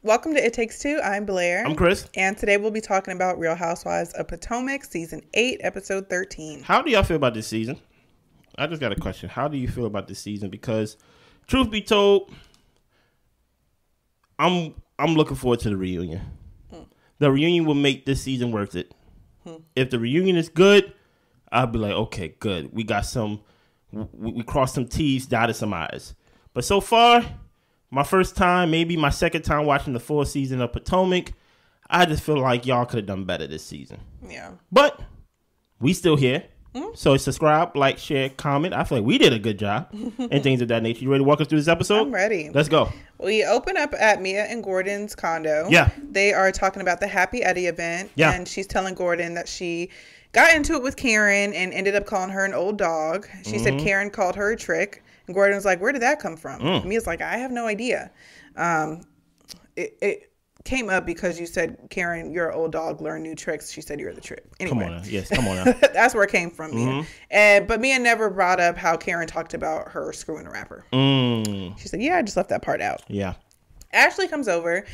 Welcome to It Takes Two. I'm Blair. I'm Chris. And today we'll be talking about Real Housewives of Potomac, Season 8, Episode 13. How do y'all feel about this season? I just got a question. How do you feel about this season? Because, truth be told, I'm looking forward to the reunion. The reunion will make this season worth it. If the reunion is good, I'll be like, okay, good. We got some, we crossed some T's, dotted some I's. But so far, my first time, maybe my second time watching the full season of Potomac, I just feel like y'all could have done better this season. Yeah. But we still here. So subscribe, like, share, comment. I feel like we did a good job and things of that nature. You ready to walk us through this episode? I'm ready. Let's go. We open up at Mia and Gordon's condo. Yeah. They are talking about the Happy Eddie event. Yeah. And she's telling Gordon that she got into it with Karen and ended up calling her an old dog. She said Karen called her a trick. And Gordon's like, where did that come from? Mia's like, I have no idea. It came up because you said, Karen, you're an old dog, learn new tricks. She said you're the trick. Anyway. Come on now. Yes, come on now. That's where it came from, Mia. But Mia never brought up how Karen talked about her screwing a rapper. She said, yeah, I just left that part out. Yeah. Ashley comes over.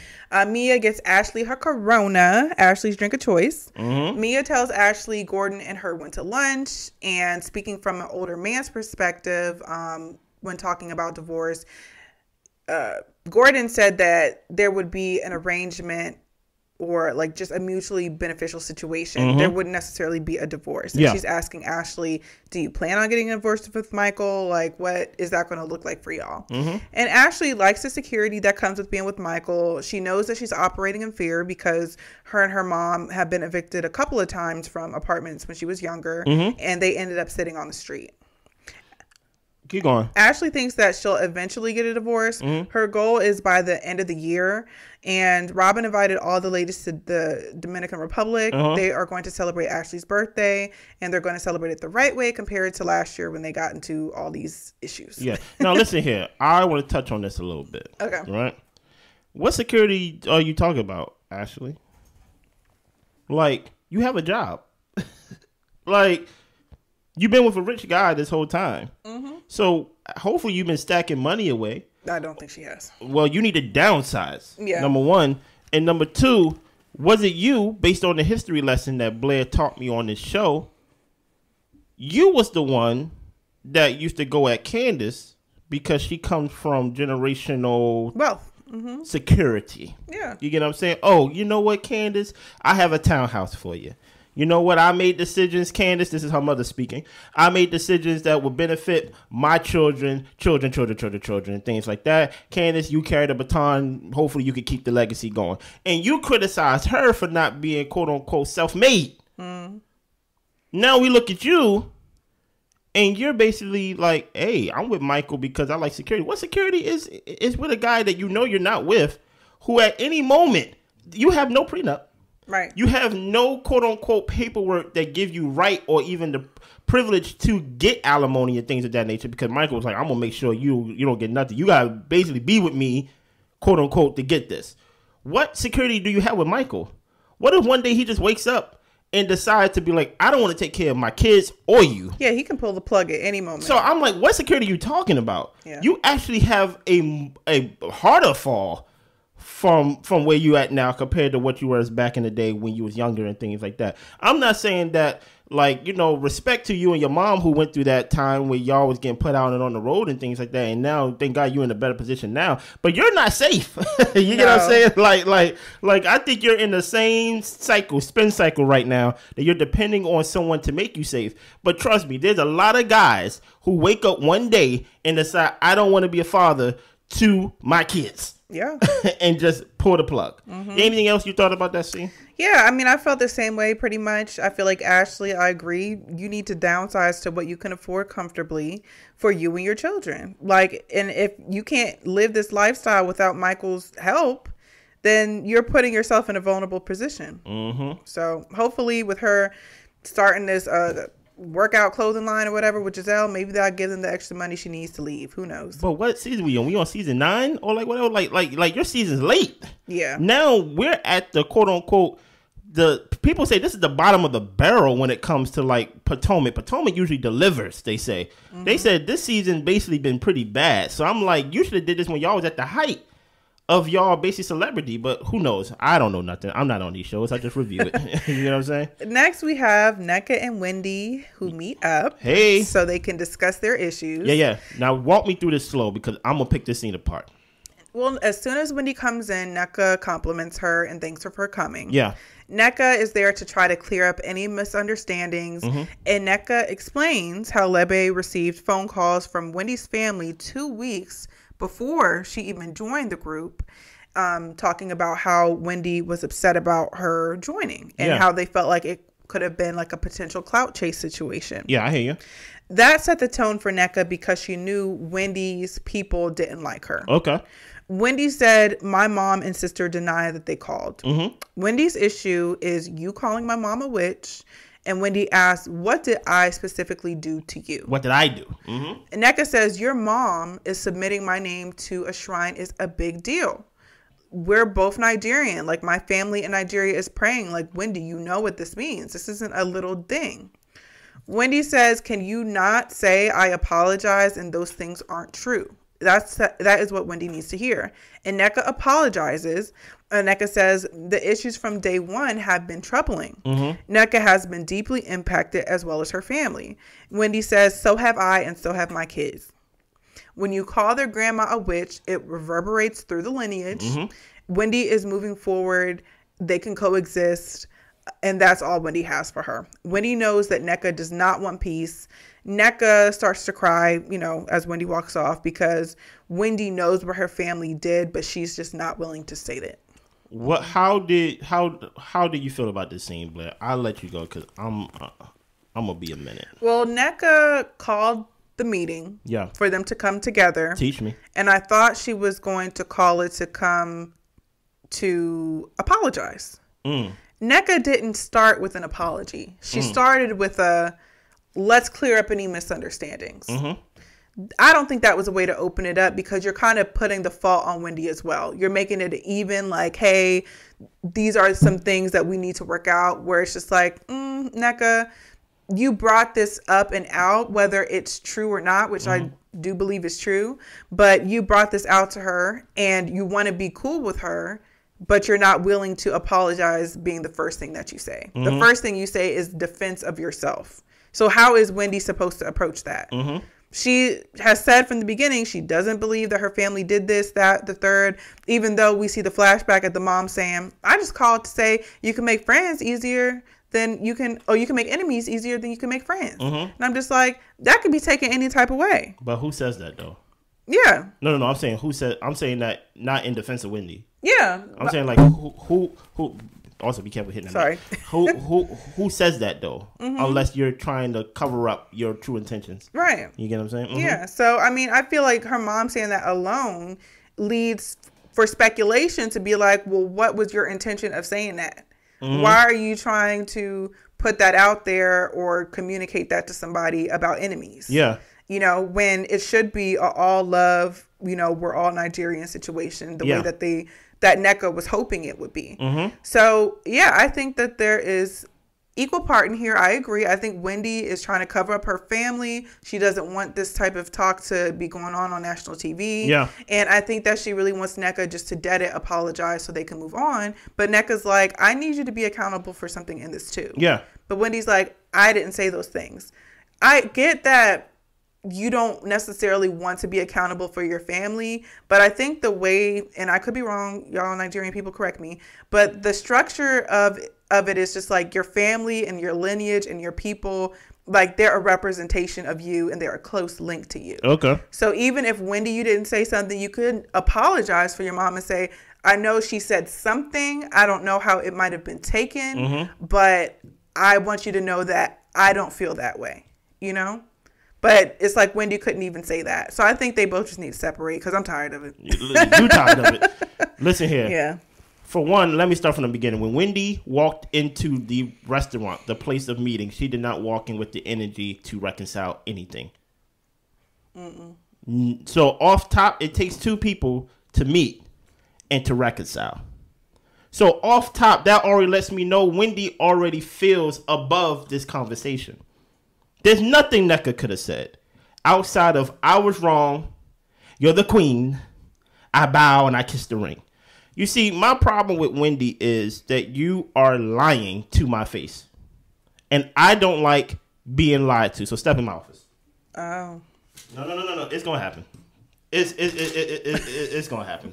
Mia gets Ashley her Corona, Ashley's drink of choice. Mia tells Ashley Gordon and her went to lunch. And speaking from an older man's perspective, when talking about divorce, Gordon said that there would be an arrangement or like just a mutually beneficial situation. There wouldn't necessarily be a divorce. And she's asking Ashley, do you plan on getting a divorce with Michael? Like, what is that going to look like for y'all? And Ashley likes the security that comes with being with Michael. She knows that she's operating in fear because her and her mom have been evicted a couple of times from apartments when she was younger. And they ended up sitting on the street. Keep going. Ashley thinks that she'll eventually get a divorce. Her goal is by the end of the year. And Robyn invited all the ladies to the Dominican Republic. They are going to celebrate Ashley's birthday. And they're going to celebrate it the right way compared to last year when they got into all these issues. Yeah. Now, listen here. I want to touch on this a little bit. Okay. Right? What security are you talking about, Ashley? Like, you have a job. Like, you've been with a rich guy this whole time. So hopefully you've been stacking money away. I don't think she has. Well, you need to downsize. Yeah. Number one. And number two, was it you, based on the history lesson that Blair taught me on this show, you was the one that used to go at Candice because she comes from generational wealth. Security. Yeah. You get what I'm saying? Oh, you know what, Candice? I have a townhouse for you. You know what? I made decisions, Candice, this is her mother speaking. I made decisions that would benefit my children, and things like that. Candice, you carry the baton. Hopefully you can keep the legacy going. And you criticized her for not being, quote unquote, self-made. Now we look at you and you're basically like, hey, I'm with Michael because I like security. What security is with a guy that you know you're not with, who at any moment, you have no prenup. Right. You have no quote-unquote paperwork that give you right or even the privilege to get alimony and things of that nature because Michael was like, I'm going to make sure you don't get nothing. You got to basically be with me, quote-unquote, to get this. What security do you have with Michael? What if one day he just wakes up and decides to be like, I don't want to take care of my kids or you? Yeah, he can pull the plug at any moment. So I'm like, what security are you talking about? Yeah. You actually have a harder fall from where you at now compared to what you were back in the day when you was younger and things like that. I'm not saying that, like, you know, respect to you and your mom who went through that time where y'all was getting put out and on the road and things like that, and now thank God you're in a better position now, but you're not safe. You get what I'm saying? Like I think you're in the same spin cycle right now that you're depending on someone to make you safe. But trust me, there's a lot of guys who wake up one day and decide, I don't want to be a father to my kids. Yeah. And just pull the plug. Anything else you thought about that scene? Yeah, I mean, I felt the same way pretty much. I feel like, Ashley, I agree. You need to downsize to what you can afford comfortably for you and your children. Like, and if you can't live this lifestyle without Michael's help, then you're putting yourself in a vulnerable position. So hopefully with her starting this workout clothing line or whatever with Gizelle, maybe that'll give them the extra money she needs to leave. Who knows? But what season we on? We on season 9 or like whatever? Like your season's late. Yeah. Now we're at the quote unquote, the people say this is the bottom of the barrel when it comes to like Potomac. Potomac usually delivers, they say. They said this season basically been pretty bad. So I'm like, you should have did this when y'all was at the height of y'all basic celebrity, but who knows? I don't know nothing. I'm not on these shows. I just review it. You know what I'm saying? Next, we have NECA and Wendy who meet up. Hey. So they can discuss their issues. Yeah. Now, walk me through this slow because I'm going to pick this scene apart. Well, as soon as Wendy comes in, NECA compliments her and thanks her for coming. Yeah. NECA is there to try to clear up any misunderstandings. And NECA explains how Lebe received phone calls from Wendy's family 2 weeks before she even joined the group, talking about how Wendy was upset about her joining and how they felt like it could have been like a potential clout chase situation. Yeah, I hear you. That set the tone for NECA because she knew Wendy's people didn't like her. Okay. Wendy said, my mom and sister deny that they called. Wendy's issue is you calling my mom a witch. And Wendy asked, what did I specifically do to you? What did I do? And NECA says, your mom is submitting my name to a shrine is a big deal. We're both Nigerian. Like, my family in Nigeria is praying. Like, Wendy, you know what this means. This isn't a little thing. Wendy says, can you not say I apologize and those things aren't true? That is what Wendy needs to hear. And NECA apologizes. And NECA says the issues from day one have been troubling. NECA has been deeply impacted as well as her family. Wendy says, so have I and so have my kids. When you call their grandma a witch, it reverberates through the lineage. Wendy is moving forward. They can coexist. And that's all Wendy has for her. Wendy knows that NECA does not want peace. NECA starts to cry, as Wendy walks off because Wendy knows what her family did, but she's just not willing to state it. How did you feel about this scene, Blair? I'll let you go because I'm gonna be a minute. Well, NECA called the meeting for them to come together. Teach me. And I thought she was going to call it to come to apologize. NECA didn't start with an apology. She started with a let's clear up any misunderstandings. I don't think that was a way to open it up because you're kind of putting the fault on Wendy as well. You're making it even like, hey, these are some things that we need to work out, where it's just like, NECA, you brought this up and out, whether it's true or not, which I do believe is true, but you brought this out to her and you want to be cool with her, but you're not willing to apologize being the first thing that you say. The first thing you say is defense of yourself. So how is Wendy supposed to approach that? She has said from the beginning she doesn't believe that her family did this, that, the third, even though we see the flashback at the mom saying, I just called to say you can make friends easier than you can, or you can make enemies easier than you can make friends. And I'm just like, that could be taken any type of way. But who says that though? Yeah. No. I'm saying I'm saying that not in defense of Wendy. Yeah. I'm saying like who also be careful hitting that. Sorry. Who says that though? Unless you're trying to cover up your true intentions. Right. You get what I'm saying? Yeah. So I mean, I feel like her mom saying that alone leads for speculation to be like, well, what was your intention of saying that? Why are you trying to put that out there or communicate that to somebody about enemies? Yeah. When it should be a all love, we're all Nigerian situation, the way that NECA was hoping it would be. So, yeah, I think that there is equal part in here. I agree. I think Wendy is trying to cover up her family. She doesn't want this type of talk to be going on national TV. Yeah. And I think that she really wants NECA just to dead it, apologize so they can move on. But NECA's like, I need you to be accountable for something in this too. Yeah. But Wendy's like, I didn't say those things. I get that you don't necessarily want to be accountable for your family, but I think the way, and I could be wrong, y'all Nigerian people correct me, but the structure of it is just like your family and your lineage and your people, like they're a representation of you and they're a close link to you. Okay. So even if Wendy, you didn't say something, you could apologize for your mom and say, I know she said something. I don't know how it might have been taken, but I want you to know that I don't feel that way, But it's like Wendy couldn't even say that. So I think they both just need to separate because I'm tired of it. You tired of it. Listen here. Yeah. For one, let me start from the beginning. When Wendy walked into the restaurant, the place of meeting, she did not walk in with the energy to reconcile anything. So off top, it takes two people to meet and to reconcile. So off top, that already lets me know Wendy already feels above this conversation. There's nothing NECA could have said outside of I was wrong, you're the queen, I bow and I kiss the ring. You see, my problem with Wendy is that you are lying to my face. And I don't like being lied to. So step in my office. Oh. No. It's going to happen. It's going to happen.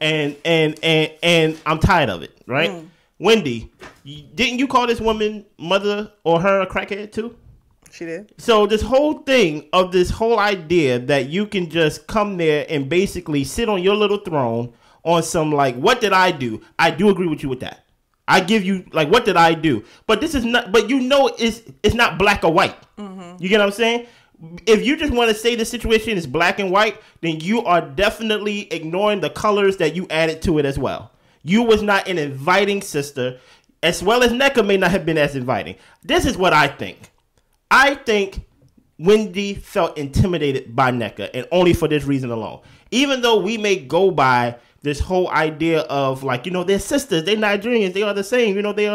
And I'm tired of it, right? Wendy, didn't you call this woman mother or her a crackhead too? She did. So this whole thing of this whole idea that you can just come there and basically sit on your little throne on some like, what did I do? I do agree with you with that. I give you like, what did I do? But this is not, but you know, it's not black or white. You get what I'm saying? If you just want to say the situation is black and white, then you are definitely ignoring the colors that you added to it as well. You was not an inviting sister, as well as NECA may not have been as inviting. This is what I think. I think Wendy felt intimidated by NECA, and only for this reason alone. Even though we may go by this whole idea of like, you know, they're sisters, they're Nigerians, they are the same, you know, they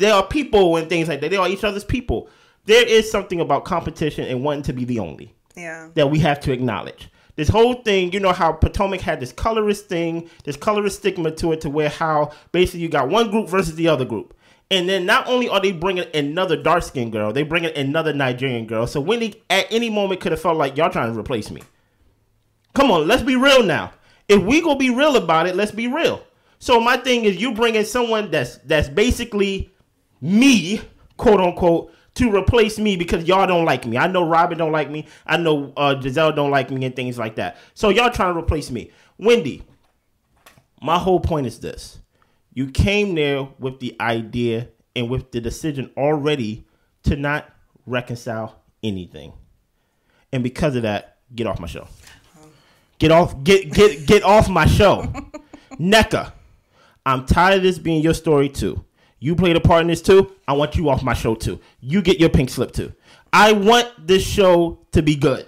are people and things like that. They are each other's people. There is something about competition and wanting to be the only that we have to acknowledge. This whole thing, you know how Potomac had this colorist thing, this colorist stigma to it, to where how basically you got one group versus the other group. And then not only are they bringing another dark-skinned girl, they bringing another Nigerian girl. So Wendy at any moment could have felt like y'all trying to replace me. Come on, let's be real now. If we gonna be real about it, let's be real. So my thing is, you bringing someone that's basically me, quote unquote, to replace me because y'all don't like me. I know Robyn don't like me. I know Gizelle don't like me and things like that. So y'all trying to replace me. Wendy, my whole point is this. You came there with the idea and with the decision already to not reconcile anything. And because of that, get off my show. Get off my show. NECA, I'm tired of this being your story too. You played a part in this too. I want you off my show too. You get your pink slip too. I want this show to be good.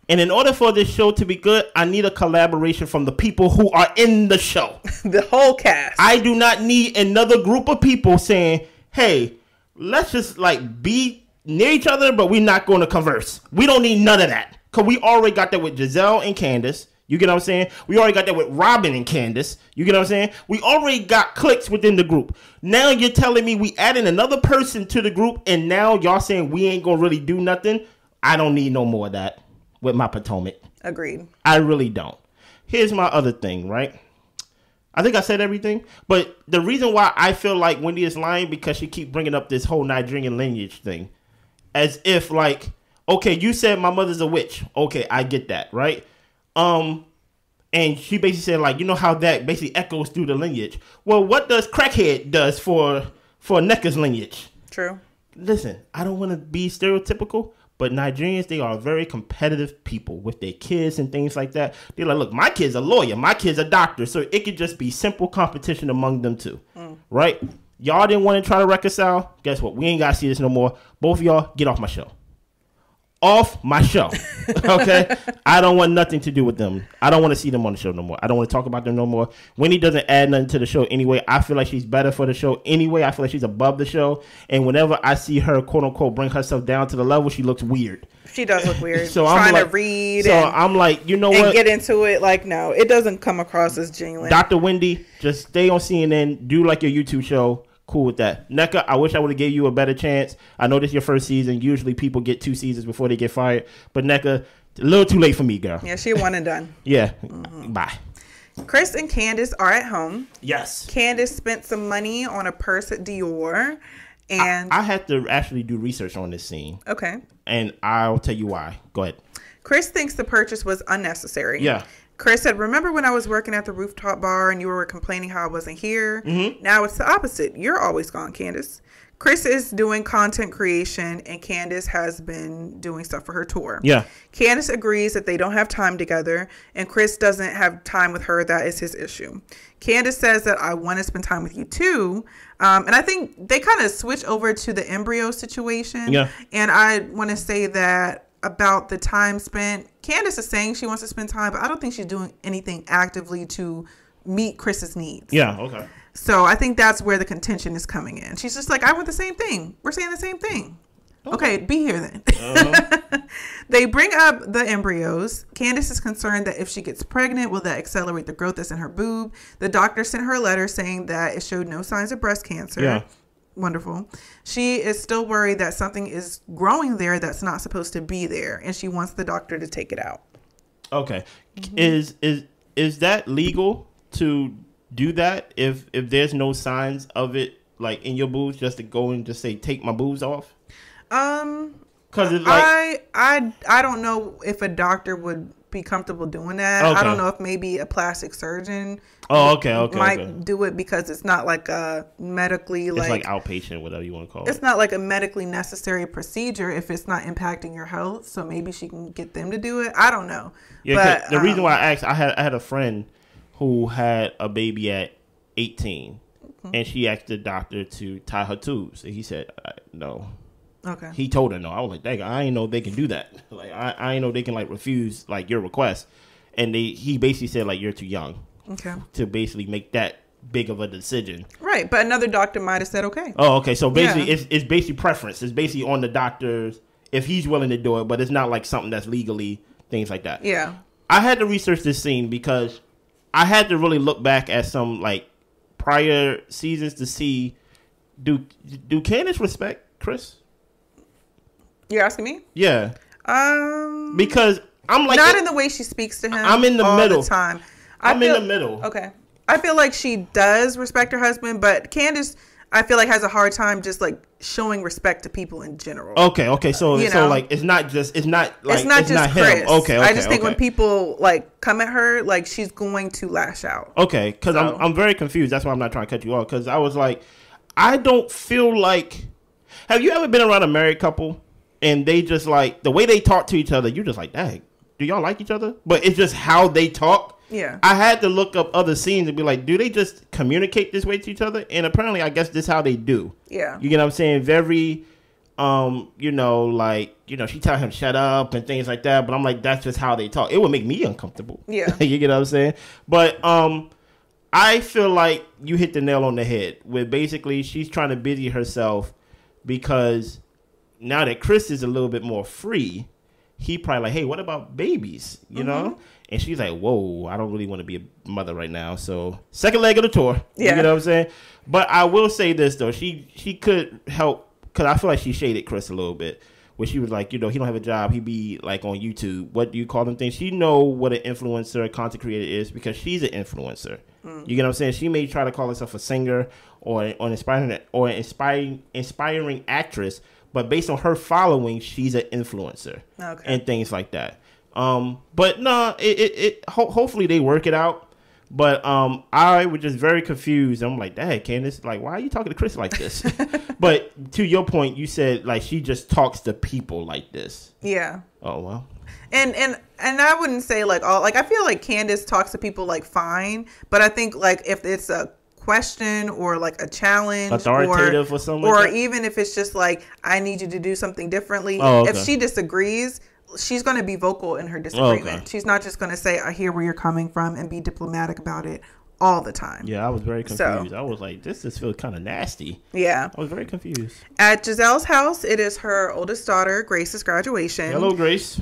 And in order for this show to be good, I need a collaboration from the people who are in the show. The whole cast. I do not need another group of people saying, hey, let's just like be near each other, but we're not going to converse. We don't need none of that. Because we already got that with Gizelle and Candice. You get what I'm saying? We already got that with Robyn and Candice. You get what I'm saying? We already got cliques within the group. Now you're telling me we adding another person to the group, and now y'all saying we ain't going to really do nothing? I don't need no more of that with my Potomac. Agreed. I really don't. Here's my other thing, right? I think I said everything. But the reason why I feel like Wendy is lying because she keep bringing up this whole Nigerian lineage thing. As if like, okay, you said my mother's a witch. Okay, I get that, right? And she basically said, like, you know how that basically echoes through the lineage. Well, what does crackhead does for NECA's lineage? True. Listen, I don't want to be stereotypical, but Nigerians, they are very competitive people with their kids and things like that. They're like, look, my kid's a lawyer, my kid's a doctor, so it could just be simple competition among them two, right? Y'all didn't want to try to reconcile. Guess what? We ain't got to see this no more. Both of y'all, get off my show. Off my show. Okay? I don't want nothing to do with them. I don't want to see them on the show no more. I don't want to talk about them no more. Wendy doesn't add nothing to the show anyway. I feel like she's better for the show anyway. I feel like she's above the show. And whenever I see her, quote unquote, bring herself down to the level, she looks weird. She does look weird. So trying to read. So I'm like, you know what? And get into it. Like, no, it doesn't come across as genuine. Dr. Wendy, just stay on CNN. Do like your YouTube show. Cool with that. NECA, I wish I would have gave you a better chance. I know this is your first season. Usually people get 2 seasons before they get fired. But NECA, a little too late for me, girl. Yeah, she one and done. Yeah. Bye. Chris and Candice are at home. Yes. Candice spent some money on a purse at Dior. And I had to actually do research on this scene. Okay. And I'll tell you why. Go ahead. Chris thinks the purchase was unnecessary. Yeah. Chris said, remember when I was working at the rooftop bar and you were complaining how I wasn't here? Mm-hmm. Now it's the opposite. You're always gone, Candice. Chris is doing content creation and Candice has been doing stuff for her tour. Yeah. Candice agrees that they don't have time together and Chris doesn't have time with her. That is his issue. Candice says that I want to spend time with you too. And I think they kind of switch over to the embryo situation. Yeah. And I want to say that about the time spent, Candice is saying she wants to spend time, but I don't think she's doing anything actively to meet Chris's needs. Yeah, okay. So I think that's where the contention is coming in. She's just like, I want the same thing. We're saying the same thing. Okay, be here then. Uh-huh. They bring up the embryos. Candice is concerned that if she gets pregnant, will that accelerate the growth that's in her boob? The doctor sent her a letter saying that it showed no signs of breast cancer. Yeah. Wonderful. She is still worried that something is growing there that's not supposed to be there, and she wants the doctor to take it out. Okay. Is that legal to do that if there's no signs of it, like, in your boobs, just to go and just say, take my boobs off? Because it's like, I don't know if a doctor would be comfortable doing that. Okay. I don't know if maybe a plastic surgeon might do it, because it's not like a medically it's like outpatient, whatever you want to call it. It's not like a medically necessary procedure if it's not impacting your health. So maybe she can get them to do it. I don't know. Yeah, but the reason why I asked, I had a friend who had a baby at 18, and she asked the doctor to tie her tubes, and he said no. Okay. He told her no. I was like, dang, I ain't know they can do that. Like, I ain't know they can, like, refuse, like, your request. And he basically said, like, you're too young. Okay. To basically make that big of a decision. Right, but another doctor might have said okay. Oh, okay. So basically, it's basically preference. It's basically on the doctor's, if he's willing to do it, but it's not like something that's legally, things like that. Yeah. I had to research this scene because I had to really look back at some, like, prior seasons to see, do Candice respect Chris? You're asking me? Yeah. Because I'm like, not in the way she speaks to him. I'm in the middle all the time. I'm in the middle. Okay. I feel like she does respect her husband, but Candice, I feel like, has a hard time just like showing respect to people in general. Okay. So like it's not just Chris. Him. Okay. I just think when people like come at her, like she's going to lash out. Okay, because I'm very confused. That's why I'm not trying to cut you off, because I was like, I don't feel like. Have you ever been around a married couple and they just like the way they talk to each other? You're just like, dang, do y'all like each other? But it's just how they talk. Yeah. I had to look up other scenes and be like, do they just communicate this way to each other? And apparently, I guess this is how they do. Yeah. You get what I'm saying? Very, she tell him shut up and things like that. But I'm like, that's just how they talk. It would make me uncomfortable. Yeah. You get what I'm saying? But I feel like you hit the nail on the head with basically she's trying to busy herself because now that Chris is a little bit more free, he probably like, hey, what about babies? You know? And she's like, whoa, I don't really want to be a mother right now. So second leg of the tour. Yeah. You know what I'm saying? But I will say this, though. She could help, because I feel like she shaded Chris a little bit. Where she was like, he don't have a job. He be like on YouTube. What do you call them things? She know what an influencer, a content creator is because she's an influencer. You get what I'm saying? She may try to call herself a singer or an inspiring actress. But based on her following, she's an influencer and things like that. But no, hopefully they work it out. But I was just very confused. I'm like, dang, Candice, like, why are you talking to Chris like this? But to your point, you said like she just talks to people like this. Yeah. Oh well. And I wouldn't say like all, like I feel like Candice talks to people like fine, but I think like if it's a question or like a challenge, authoritative or something, or like that? Even if it's just like I need you to do something differently. If she disagrees, she's going to be vocal in her disagreement. She's not just going to say I hear where you're coming from and be diplomatic about it all the time. Yeah, I was very confused. I was like, this just feels kind of nasty. Yeah. I was very confused. At Gizelle's house, it is her oldest daughter, Grace's graduation. Hello, Grace.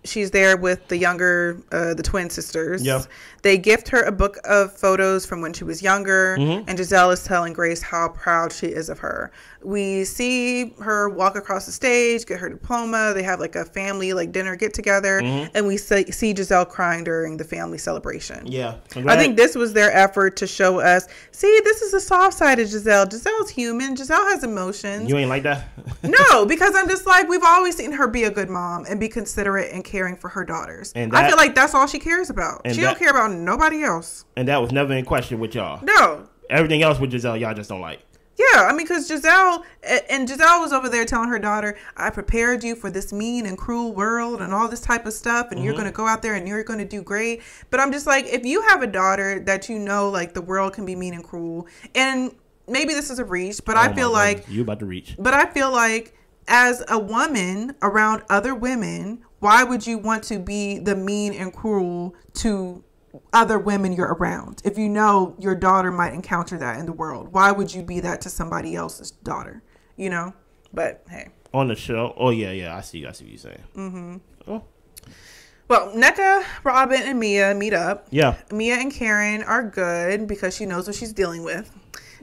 She's there with the younger, the twin sisters. Yeah. They gift her a book of photos from when she was younger, and Gizelle is telling Grace how proud she is of her. We see her walk across the stage, get her diploma. They have like a family like dinner get together, and we see Gizelle crying during the family celebration. Yeah. I think this was their effort to show us, see, this is the soft side of Gizelle. Gizelle's human. Giselle has emotions. You ain't like that? No, because I'm just like, we've always seen her be a good mom and be considerate and caring for her daughters. And I feel like that's all she cares about. She don't care about nobody else. And that was never in question with y'all. No. Everything else with Gizelle, y'all just don't like. Yeah, I mean, because Gizelle was over there telling her daughter, I prepared you for this mean and cruel world and all this type of stuff, and you're going to go out there and you're going to do great. But I'm just like, if you have a daughter that you know, like, the world can be mean and cruel, and maybe this is a reach, but I feel like... You about to reach. But I feel like, as a woman around other women, why would you want to be the mean and cruel to other women you're around? If you know your daughter might encounter that in the world, why would you be that to somebody else's daughter? You know? But hey, On the show? Oh, yeah. I see what you're saying. Mm-hmm. Oh. Well, NECA, Robyn, and Mia meet up. Yeah. Mia and Karen are good because she knows what she's dealing with.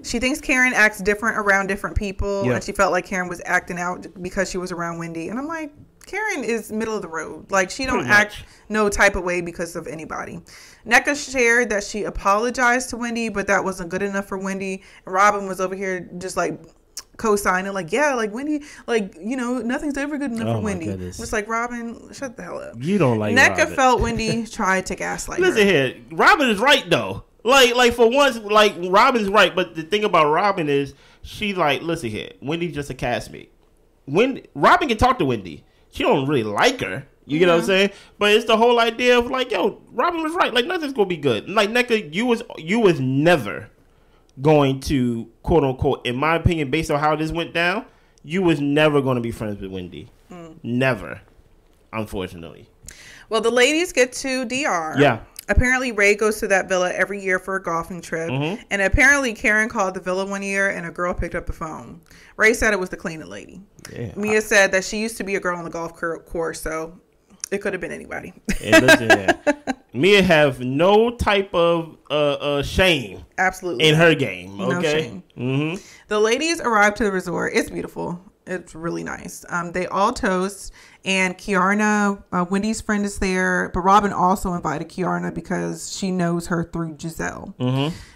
She thinks Karen acts different around different people, and she felt like Karen was acting out because she was around Wendy. And I'm like, Karen is middle of the road. Like, she don't act no type of way because of anybody. NECA shared that she apologized to Wendy, but that wasn't good enough for Wendy. And Robyn was over here just like co-signing, like, yeah, like Wendy, like, you know, nothing's ever good enough for Wendy. It's like, Robyn, shut the hell up. You don't like NECA Robyn. Felt Wendy tried to gaslight her. Listen here, Robyn is right though. Like for once, like Robyn's right, but the thing about Robyn is she's like, listen here, Wendy's just a castmate. Robyn can talk to Wendy. She don't really like her. You get what I'm saying? But it's the whole idea of like, yo, Robyn was right. Like nothing's gonna be good. Like NECA, you was never going to, quote unquote, in my opinion, based on how this went down, you was never going to be friends with Wendy. Never, unfortunately. Well, the ladies get to DR. Yeah. Apparently, Ray goes to that villa every year for a golfing trip. And apparently, Karen called the villa one year and a girl picked up the phone. Ray said it was the cleaning lady. Yeah. Mia said that she used to be a girl on the golf course, so it could have been anybody. And listen, Mia have no type of shame. Absolutely. In her game. Okay. No shame. Mm-hmm. The ladies arrive to the resort. It's beautiful. It's really nice. They all toast, and Kiarna, Wendy's friend, is there. But Robyn also invited Kiarna because she knows her through Gizelle.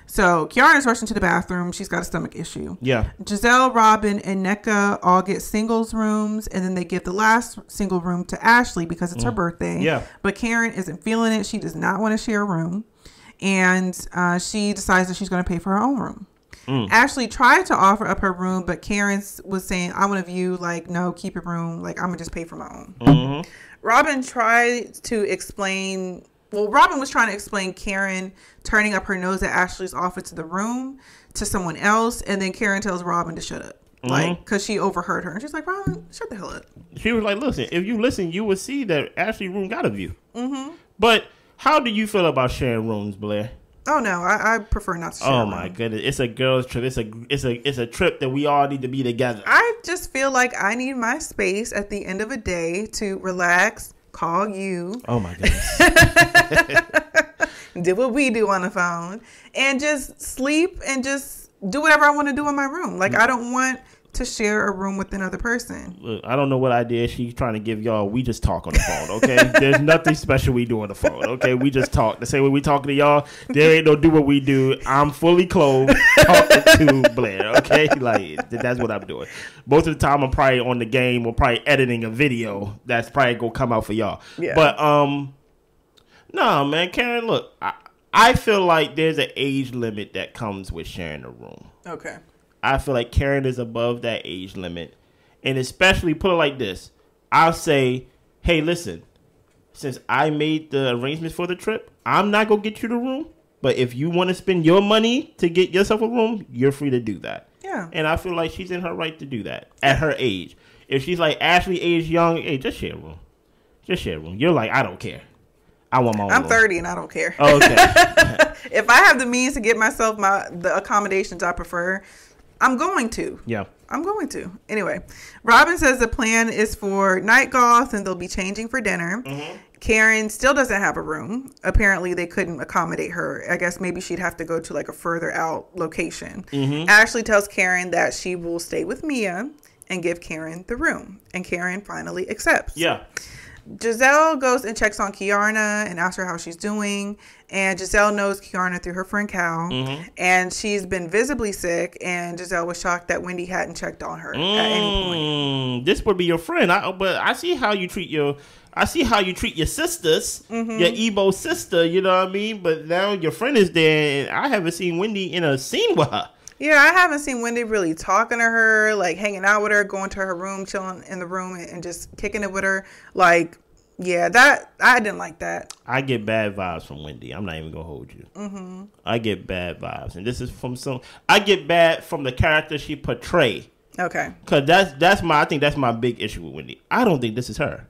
So Kiarna's rushing to the bathroom. She's got a stomach issue. Yeah. Gizelle, Robyn, and NECA all get singles rooms, and then they give the last single room to Ashley because it's her birthday. Yeah. But Karen isn't feeling it. She does not want to share a room, and she decides that she's going to pay for her own room. Ashley tried to offer up her room, but Karen was saying, I want a view. Like, no, keep your room. Like, I'm going to just pay for my own. Robyn tried to explain... Well, Robyn was trying to explain Karen turning up her nose at Ashley's offer to the room to someone else. And then Karen tells Robyn to shut up. Like, because she overheard her. And she's like, Robyn, shut the hell up. She was like, listen, if you listen, you would see that Ashley's room got a view. But how do you feel about sharing rooms, Blair? Oh no, I prefer not to share. Oh my goodness, it's a girls' trip. It's a trip that we all need to be together. I just feel like I need my space at the end of a day to relax, call you. Oh my goodness. Do what we do on the phone and just sleep and just do whatever I want to do in my room. Like I don't want to share a room with another person. Look, I don't know what idea she's trying to give y'all. We just talk on the phone, okay? There's nothing special we do on the phone, okay? We just talk. The same way we talking to y'all, there ain't no do what we do. I'm fully clothed talking to Blair, okay? Like, that's what I'm doing. Most of the time, I'm probably on the game or probably editing a video that's probably going to come out for y'all. Yeah. But, no, man, Karen, look, I feel like there's an age limit that comes with sharing a room. Okay. I feel like Karen is above that age limit. And especially, put it like this. I'll say, hey, listen, since I made the arrangements for the trip, I'm not going to get you the room. But if you want to spend your money to get yourself a room, you're free to do that. Yeah. And I feel like she's in her right to do that at her age. If she's like Ashley age young, hey, just share a room. Just share a room. You're like, I don't care. I want my own. I'm 30 and I don't care. Oh, okay. If I have the means to get myself the accommodations I prefer, I'm going to. Yeah. I'm going to. Anyway, Robyn says the plan is for night golf and they'll be changing for dinner. Karen still doesn't have a room. Apparently, they couldn't accommodate her. I guess maybe she'd have to go to like a further out location. Ashley tells Karen that she will stay with Mia and give Karen the room. And Karen finally accepts. Yeah. Gizelle goes and checks on Kiarna and asks her how she's doing. And Gizelle knows Kiarna through her friend Cal. And she's been visibly sick. And Gizelle was shocked that Wendy hadn't checked on her at any point. This would be your friend. But I see how you treat your sisters, your Igbo sister, you know what I mean? But now your friend is there. And I haven't seen Wendy in a scene with her. Yeah, I haven't seen Wendy really talking to her, like hanging out with her, going to her room, chilling in the room and just kicking it with her. Like, yeah, that I didn't like that. I get bad vibes from Wendy. I'm not even going to hold you. I get bad vibes. And this is I get bad from the character she portrayed. Okay. Because I think that's my big issue with Wendy. I don't think this is her.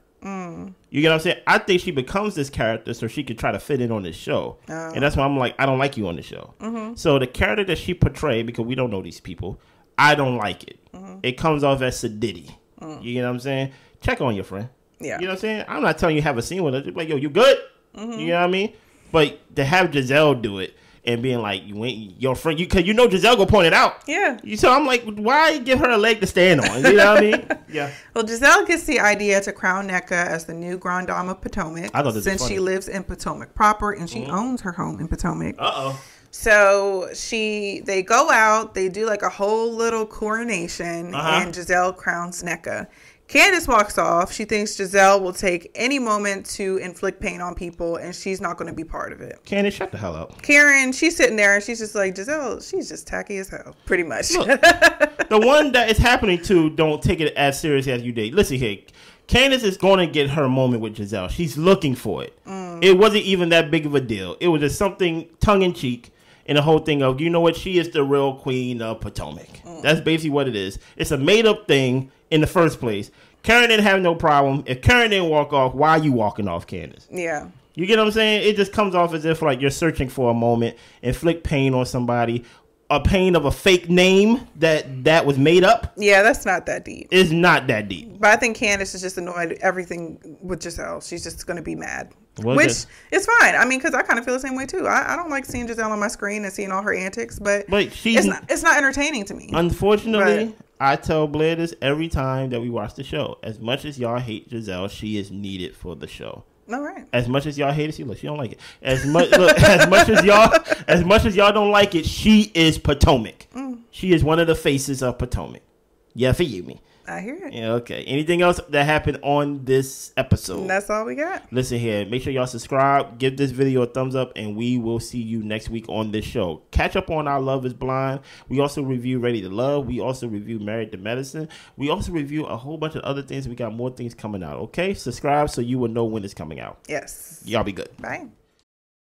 You get what I'm saying? I think she becomes this character so she could try to fit in on this show. And that's why I'm like, I don't like you on the show. So the character that she portrayed, because we don't know these people, I don't like it. It comes off as sedity. You know what I'm saying? Check on your friend. Yeah. You know what I'm saying? I'm not telling you have a scene with her. Just like, yo, you good? You know what I mean? But to have Gizelle do it and being like, you ain't your friend, because you know Gizelle gonna point it out. Yeah. So I'm like, why give her a leg to stand on? You know what I mean? Yeah. Well, Gizelle gets the idea to crown NECA as the new Grand Dame of Potomac. I thought this since was funny. she lives in Potomac proper and she owns her home in Potomac. Uh-oh. So they go out, they do like a whole little coronation, and Gizelle crowns NECA. Candice walks off. She thinks Gizelle will take any moment to inflict pain on people, and she's not going to be part of it. Candice, shut the hell up. Karen, she's sitting there, and she's just like, Gizelle, she's just tacky as hell, pretty much. Look, the one that it's happening to don't take it as serious as you did. Listen here. Candice is going to get her moment with Gizelle. She's looking for it. It wasn't even that big of a deal. It was just something tongue-in-cheek. And the whole thing of, you know what, she is the real queen of Potomac. That's basically what it is. It's a made-up thing in the first place. Karen didn't have no problem. If Karen didn't walk off, why are you walking off, Candace? Yeah. You get what I'm saying? It just comes off as if like you're searching for a moment, inflict pain on somebody, a pain of a fake name that was made up. Yeah, that's not that deep. It's not that deep. But I think Candice is just annoyed at everything with Gizelle. She's just going to be mad. Which is fine. I mean, because I kind of feel the same way too. I don't like seeing Gizelle on my screen and seeing all her antics, but it's not entertaining to me. Unfortunately, I tell Blair this every time that we watch the show. As much as y'all hate Gizelle, she is needed for the show. All right. As much as y'all hate it, she don't like it. As much as y'all don't like it, she is Potomac. She is one of the faces of Potomac. Yeah, for you, me. I hear it. Yeah, okay. Anything else that happened on this episode? And that's all we got. Listen here. Make sure y'all subscribe. Give this video a thumbs up. And we will see you next week on this show. Catch up on our Love is Blind. We also review Ready to Love. We also review Married to Medicine. We also review a whole bunch of other things. We got more things coming out. Okay? Subscribe so you will know when it's coming out. Yes. Y'all be good. Bye.